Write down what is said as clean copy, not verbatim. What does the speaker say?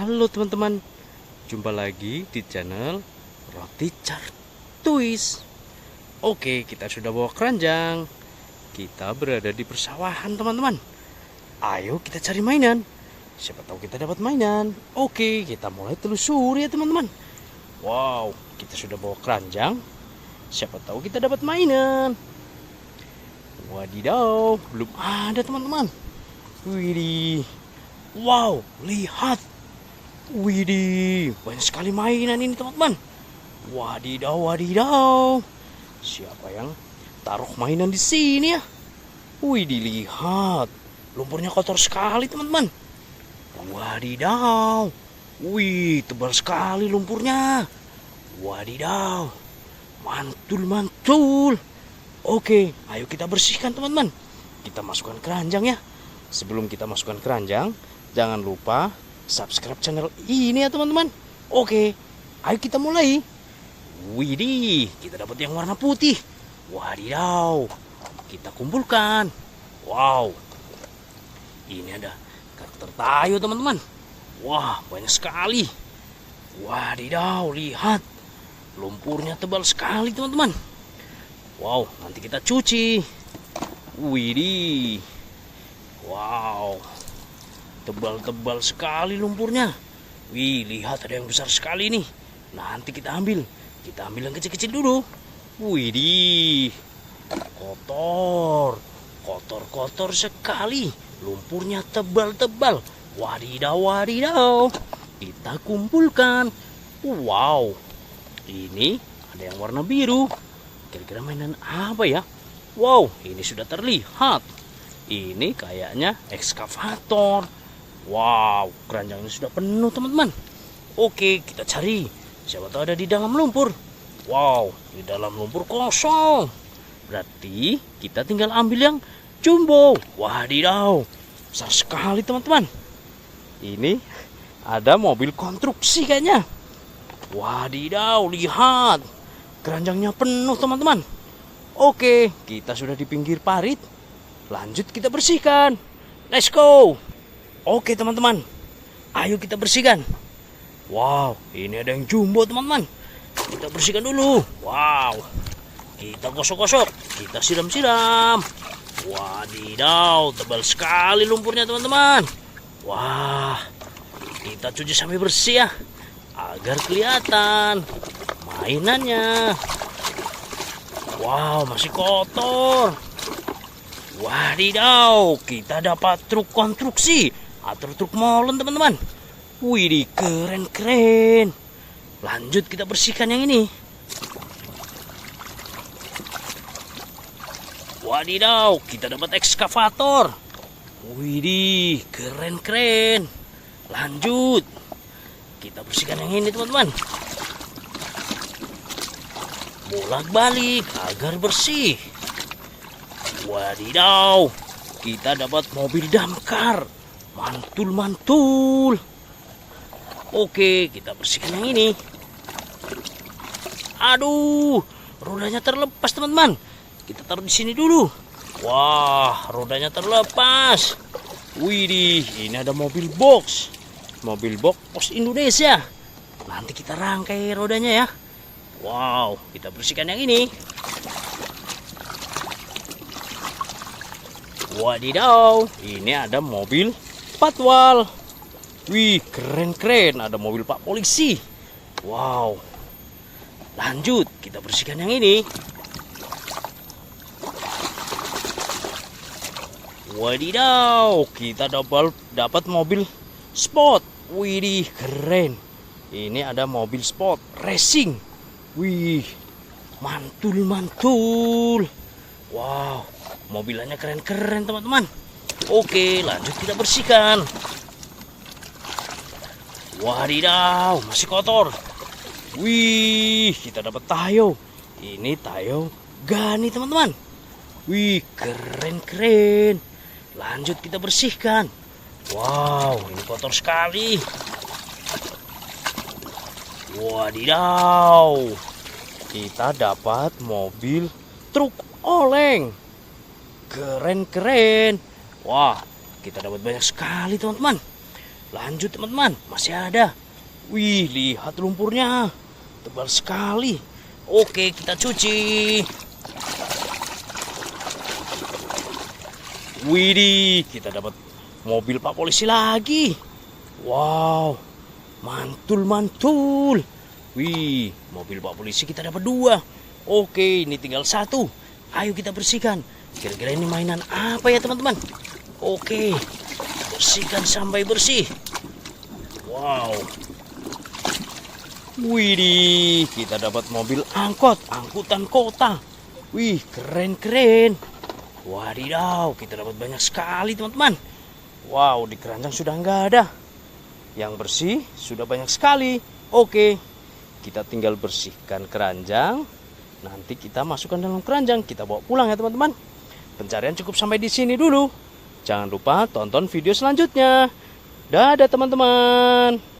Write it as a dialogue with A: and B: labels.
A: Halo teman-teman, jumpa lagi di channel Roti Cartuis. Oke, kita sudah bawa keranjang. Kita berada di persawahan teman-teman. Ayo kita cari mainan. Siapa tahu kita dapat mainan. Oke, kita mulai telusuri ya teman-teman. Wow, kita sudah bawa keranjang. Siapa tahu kita dapat mainan. Wadidaw, belum ada teman-teman. Widih. Wow, lihat. Widih, banyak sekali mainan ini teman-teman. Wadidaw, wadidaw. Siapa yang taruh mainan di sini ya? Widih, lihat. Lumpurnya kotor sekali teman-teman. Wadidaw. Wih, tebal sekali lumpurnya. Wadidaw. Mantul, mantul. Oke, ayo kita bersihkan teman-teman. Kita masukkan keranjang ya. Sebelum kita masukkan keranjang, jangan lupa subscribe channel ini ya teman-teman. Oke, ayo kita mulai. Widih, kita dapat yang warna putih. Wadidaw, kita kumpulkan. Wow, ini ada karakter Tayo teman-teman. Wah, banyak sekali. Wadidaw, lihat. Lumpurnya tebal sekali teman-teman. Wow, nanti kita cuci. Widih. Wow, tebal-tebal sekali lumpurnya. Wih, lihat ada yang besar sekali nih. Nanti kita ambil. Kita ambil yang kecil-kecil dulu. Widih, kotor. Kotor-kotor sekali. Lumpurnya tebal-tebal. Wadidaw, wadidaw. Kita kumpulkan. Wow, ini ada yang warna biru. Kira-kira mainan apa ya? Wow, ini sudah terlihat. Ini kayaknya ekskavator. Wow, keranjangnya sudah penuh teman-teman. Oke, kita cari. Siapa tahu ada di dalam lumpur. Wow, di dalam lumpur kosong. Berarti kita tinggal ambil yang jumbo. Wadidaw, besar sekali teman-teman. Ini ada mobil konstruksi kayaknya. Wadidaw, lihat. Keranjangnya penuh teman-teman. Oke, kita sudah di pinggir parit. Lanjut kita bersihkan. Let's go. Oke teman-teman, ayo kita bersihkan. Wow, ini ada yang jumbo teman-teman. Kita bersihkan dulu. Wow, kita gosok-gosok. Kita siram-siram. Wadidaw, tebal sekali lumpurnya teman-teman. Wah, kita cuci sampai bersih ya, agar kelihatan mainannya. Wow, masih kotor. Wadidaw, kita dapat truk konstruksi atau truk molen teman-teman. Widih, keren-keren. Lanjut kita bersihkan yang ini. Wadidaw, kita dapat ekskavator. Widih, keren-keren. Lanjut kita bersihkan yang ini teman-teman. Bolak-balik agar bersih. Wadidaw, kita dapat mobil damkar. Mantul-mantul. Oke, kita bersihkan yang ini. Aduh, rodanya terlepas teman-teman. Kita taruh di sini dulu. Wah, rodanya terlepas. Widih, ini ada mobil box. Mobil box Pos Indonesia. Nanti kita rangkai rodanya ya. Wow, kita bersihkan yang ini. Wadidaw, ini ada mobil patwal. Wih, keren-keren. Ada mobil Pak Polisi. Wow. Lanjut, kita bersihkan yang ini. Wadidaw, kita dapat mobil sport. Wih, keren. Ini ada mobil sport racing. Wih, mantul-mantul. Wow, mobilannya keren-keren teman-teman. Oke, lanjut kita bersihkan. Wadidaw, masih kotor. Wih, kita dapat Tayo. Ini Tayo Gani teman-teman. Wih, keren-keren. Lanjut kita bersihkan. Wow, ini kotor sekali. Wadidaw, kita dapat mobil truk oleng. Keren-keren. Wah, kita dapat banyak sekali teman-teman. Lanjut teman-teman, masih ada. Wih, lihat lumpurnya. Tebal sekali. Oke, kita cuci. Widih, kita dapat mobil Pak Polisi lagi. Wow, mantul-mantul. Wih, mobil Pak Polisi kita dapat 2. Oke, ini tinggal 1. Ayo kita bersihkan. Kira-kira ini mainan apa ya teman-teman? Oke, bersihkan sampai bersih. Wow. Widih, kita dapat mobil angkutan kota. Wih, keren-keren. Wadidaw, kita dapat banyak sekali teman-teman. Wow, di keranjang sudah nggak ada. Yang bersih sudah banyak sekali. Oke, kita tinggal bersihkan keranjang. Nanti kita masukkan dalam keranjang, kita bawa pulang ya teman-teman. Pencarian cukup sampai di sini dulu. Jangan lupa tonton video selanjutnya. Dadah teman-teman.